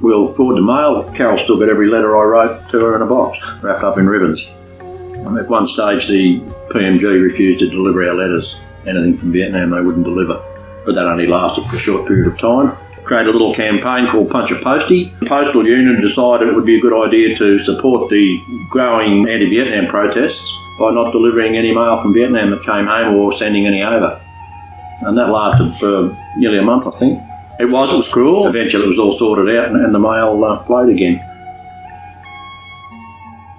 wheel forward to mail. Carol still got every letter I wrote to her in a box, wrapped up in ribbons. And at one stage, the PMG refused to deliver our letters. Anything from Vietnam they wouldn't deliver. But that only lasted for a short period of time. Created a little campaign called Punch a Postie. The Postal Union decided it would be a good idea to support the growing anti-Vietnam protests by not delivering any mail from Vietnam that came home or sending any over. And that lasted for nearly a month, I think. It was cruel. Eventually it was all sorted out and the mail flowed again.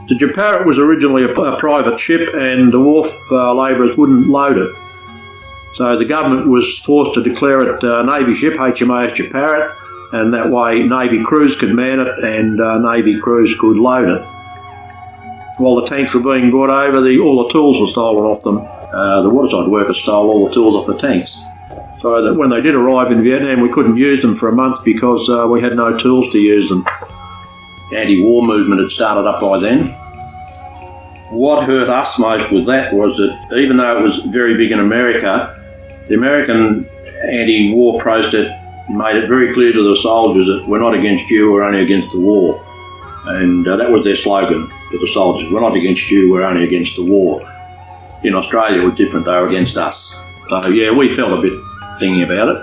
The Japarut was originally a private ship and the wharf labourers wouldn't load it. So the government was forced to declare it a Navy ship, HMAS Japarut, and that way Navy crews could man it and Navy crews could load it. While the tanks were being brought over, all the tools were stolen off them. The waterside workers stole all the tools off the tanks. So that when they did arrive in Vietnam, we couldn't use them for a month because we had no tools to use them. The anti-war movement had started up by then. What hurt us most with that was that even though it was very big in America, the American anti-war protest made it very clear to the soldiers that we're not against you, we're only against the war. And that was their slogan to the soldiers, we're not against you, we're only against the war. In Australia it was different, they were against us. So yeah, we felt a bit thingy about it.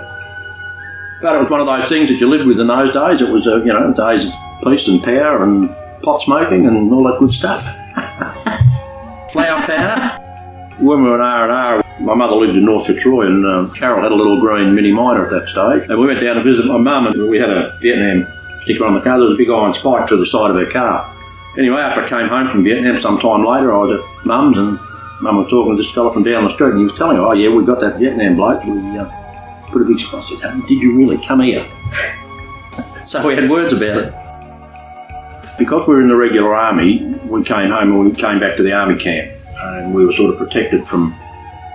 But it was one of those things that you lived with in those days. It was, days of peace and power and pot smoking and all that good stuff. Flower power. When we were at R&R, my mother lived in North Fitzroy and Carol had a little green Mini Minor at that stage. And we went down to visit my mum and we had a Vietnam sticker on the car. There was a big iron spike to the side of her car. Anyway, after I came home from Vietnam some time later, I was at Mum's and Mum was talking to this fella from down the street and he was telling her, oh yeah, we got that Vietnam bloke. We put a big spike. I said, did you really? Come here. So we had words about it. Because we were in the regular army, we came home and we came back to the army camp. And we were sort of protected from,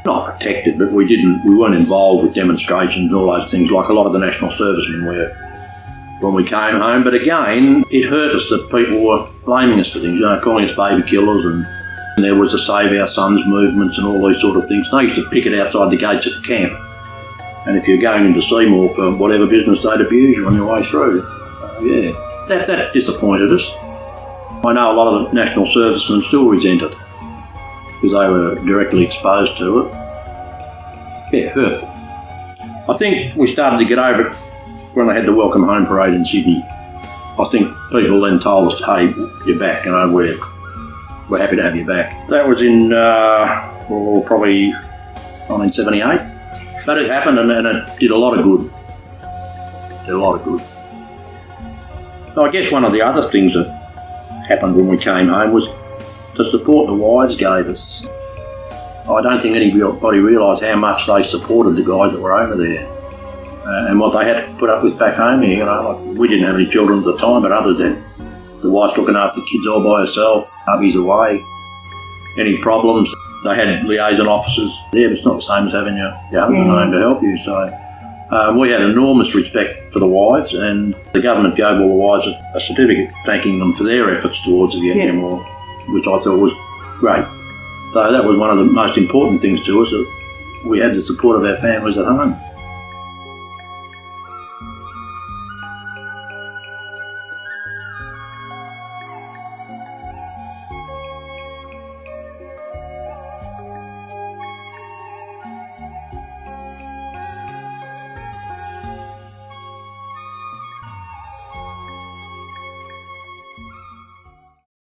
not protected, but we weren't involved with demonstrations and all those things like a lot of the national servicemen were when we came home. But again, it hurt us that people were blaming us for things, calling us baby killers, and there was the Save Our Sons movements and all these sort of things. And they used to picket outside the gates of the camp. And if you're going into Seymour for whatever business, they'd abuse you on your way through. Yeah, that disappointed us. I know a lot of the national servicemen still resent it, because they were directly exposed to it. Yeah, it hurt. I think we started to get over it when they had the Welcome Home Parade in Sydney. I think people then told us, hey, you're back, we're happy to have you back. That was in probably 1978. But it happened and it did a lot of good. So I guess one of the other things that happened when we came home was the support the wives gave us. I don't think anybody realised how much they supported the guys that were over there and what they had to put up with back home here. We didn't have any children at the time, but others did. The wife's looking after the kids all by herself, hubby's away. Any problems, they had liaison officers there, but it's not the same as having your husband home to help you. So we had enormous respect for the wives, and the government gave all the wives a certificate thanking them for their efforts towards the Vietnam War, which I thought was great. So that was one of the most important things to us, that we had the support of our families at home.